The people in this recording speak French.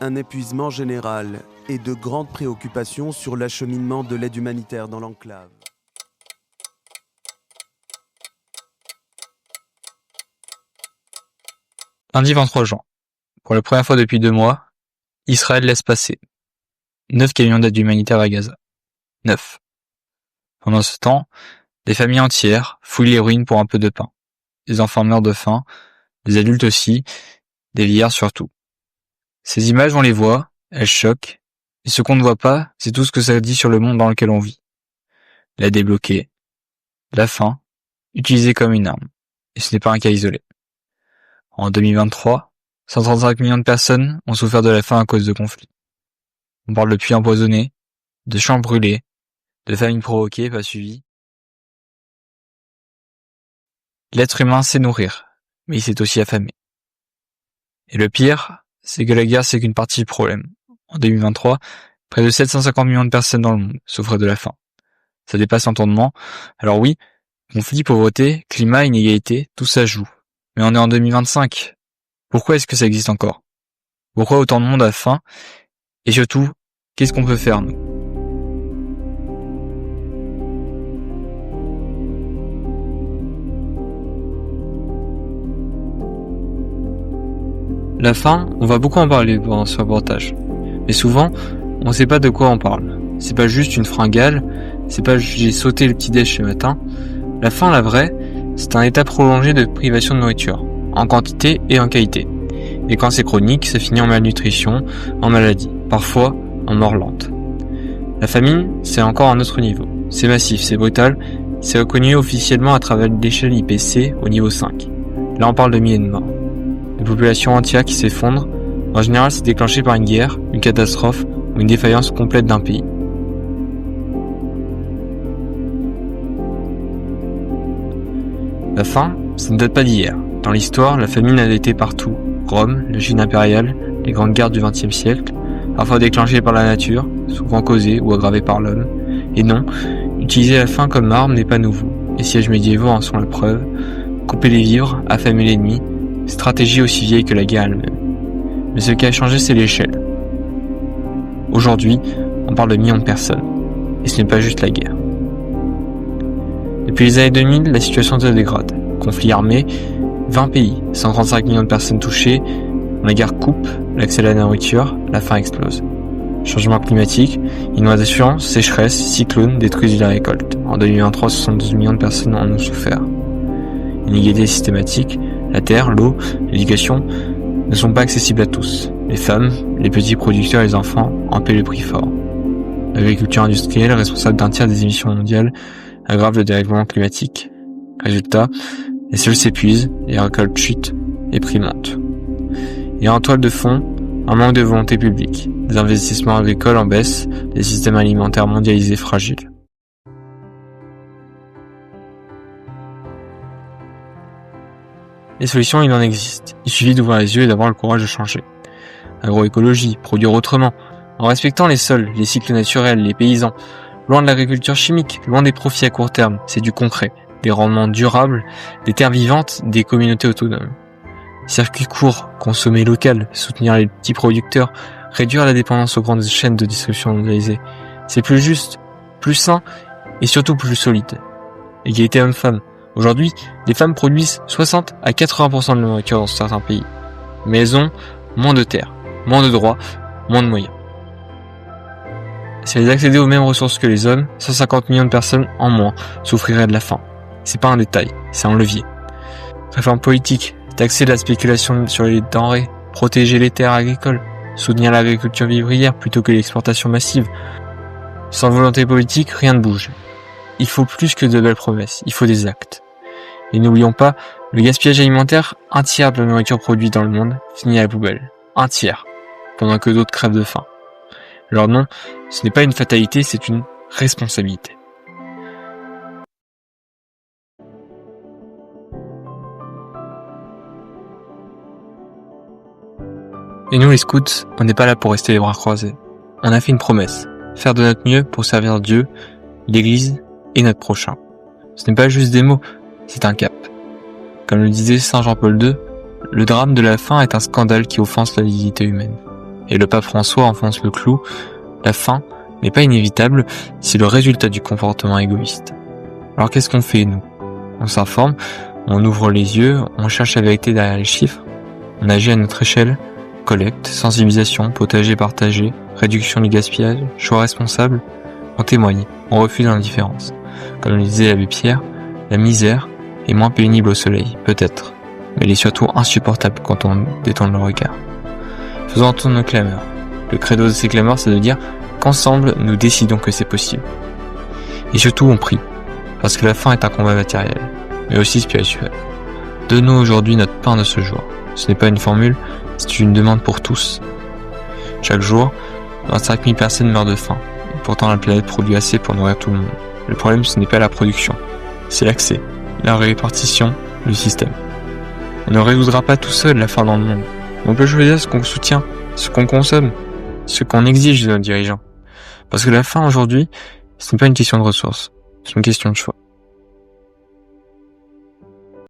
un épuisement général et de grandes préoccupations sur l'acheminement de l'aide humanitaire dans l'enclave. Lundi 23 juin. Pour la première fois depuis 2 mois, Israël laisse passer 9 camions d'aide humanitaire à Gaza. 9. Pendant ce temps, des familles entières fouillent les ruines pour un peu de pain. Des enfants meurent de faim, des adultes aussi, des vieillards surtout. Ces images, on les voit, elles choquent, et ce qu'on ne voit pas, c'est tout ce que ça dit sur le monde dans lequel on vit. L'aide est bloquée, la faim, utilisée comme une arme. Et ce n'est pas un cas isolé. En 2023, 135 millions de personnes ont souffert de la faim à cause de conflits. On parle de puits empoisonnés, de champs brûlés, de famines provoquées pas suivies. L'être humain sait nourrir, mais il sait aussi affamer. Et le pire, c'est que la guerre c'est qu'une partie du problème. En 2023, près de 750 millions de personnes dans le monde souffraient de la faim. Ça dépasse l'entendement. Alors oui, conflit, pauvreté, climat, inégalité, tout ça joue. Mais on est en 2025. Pourquoi est-ce que ça existe encore? Pourquoi autant de monde a faim? Et surtout, qu'est-ce qu'on peut faire, nous? La faim, on va beaucoup en parler pendant ce reportage. Mais souvent, on ne sait pas de quoi on parle. C'est pas juste une fringale, c'est pas juste j'ai sauté le petit-déj ce matin. La faim, la vraie, c'est un état prolongé de privation de nourriture, en quantité et en qualité. Et quand c'est chronique, ça finit en malnutrition, en maladie, parfois en mort lente. La famine, c'est encore un autre niveau. C'est massif, c'est brutal, c'est reconnu officiellement à travers l'échelle IPC au niveau 5. Là on parle de milliers de morts. Une population entière qui s'effondre, en général c'est déclenché par une guerre, une catastrophe ou une défaillance complète d'un pays. La faim, ça ne date pas d'hier. Dans l'histoire, la famine a été partout. Rome, la Chine impériale, les grandes guerres du XXe siècle, parfois déclenchées par la nature, souvent causées ou aggravées par l'homme. Et non, utiliser la faim comme arme n'est pas nouveau. Les sièges médiévaux en sont la preuve. Couper les vivres, affamer l'ennemi, stratégie aussi vieille que la guerre elle-même. Mais ce qui a changé, c'est l'échelle. Aujourd'hui, on parle de millions de personnes. Et ce n'est pas juste la guerre. Depuis les années 2000, la situation se dégrade. Conflits armés, 20 pays, 135 millions de personnes touchées, la guerre coupe l'accès à la nourriture, la faim explose. Changement climatique, inondations, sécheresse, cyclones détruisent la récolte. En 2023, 72 millions de personnes en ont souffert. Inégalité systématique, la terre, l'eau, l'éducation ne sont pas accessibles à tous. Les femmes, les petits producteurs et les enfants en paient le prix fort. L'agriculture industrielle, responsable d'un tiers des émissions mondiales, aggrave le dérèglement climatique. Résultat, les sols s'épuisent, les récoltes chutent, les prix montent. Et en toile de fond, un manque de volonté publique, des investissements agricoles en baisse, des systèmes alimentaires mondialisés fragiles. Les solutions, il en existe. Il suffit d'ouvrir les yeux et d'avoir le courage de changer. Agroécologie, produire autrement, en respectant les sols, les cycles naturels, les paysans, loin de l'agriculture chimique, loin des profits à court terme, c'est du concret, des rendements durables, des terres vivantes, des communautés autonomes. Circuit court, consommer local, soutenir les petits producteurs, réduire la dépendance aux grandes chaînes de distribution mondialisées. C'est plus juste, plus sain et surtout plus solide. Égalité homme-femme. Aujourd'hui, les femmes produisent 60 à 80% de la nourriture dans certains pays. Mais elles ont moins de terres, moins de droits, moins de moyens. Si elles accédaient aux mêmes ressources que les hommes, 150 millions de personnes en moins souffriraient de la faim. C'est pas un détail, c'est un levier. Réforme politique, taxer la spéculation sur les denrées, protéger les terres agricoles, soutenir l'agriculture vivrière plutôt que l'exportation massive. Sans volonté politique, rien ne bouge. Il faut plus que de belles promesses, il faut des actes. Et n'oublions pas, le gaspillage alimentaire, 1/3 de la nourriture produite dans le monde finit à la poubelle. 1/3, pendant que d'autres crèvent de faim. Alors non, ce n'est pas une fatalité, c'est une responsabilité. Et nous les scouts, on n'est pas là pour rester les bras croisés. On a fait une promesse, faire de notre mieux pour servir Dieu, l'Église et notre prochain. Ce n'est pas juste des mots, c'est un cap. Comme le disait Saint Jean-Paul II, le drame de la faim est un scandale qui offense la dignité humaine. Et le pape François enfonce le clou, la faim n'est pas inévitable, c'est le résultat du comportement égoïste. Alors qu'est-ce qu'on fait, nous? On s'informe, on ouvre les yeux, on cherche la vérité derrière les chiffres, on agit à notre échelle, collecte, sensibilisation, potager partagé, réduction du gaspillage, choix responsable, on témoigne, on refuse l'indifférence. Comme le disait l'abbé Pierre, la misère est moins pénible au soleil, peut-être, mais elle est surtout insupportable quand on détourne le regard. Faisons entendre nos clameurs. Le credo de ces clameurs, c'est de dire qu'ensemble, nous décidons que c'est possible. Et surtout, on prie, parce que la faim est un combat matériel, mais aussi spirituel. Donne-nous aujourd'hui notre pain de ce jour. Ce n'est pas une formule, c'est une demande pour tous. Chaque jour, 25 000 personnes meurent de faim, et pourtant la planète produit assez pour nourrir tout le monde. Le problème, ce n'est pas la production, c'est l'accès, la répartition, le système. On ne résoudra pas tout seul la faim dans le monde. On peut choisir ce qu'on soutient, ce qu'on consomme, ce qu'on exige de nos dirigeants. Parce que la faim aujourd'hui, ce n'est pas une question de ressources, c'est une question de choix.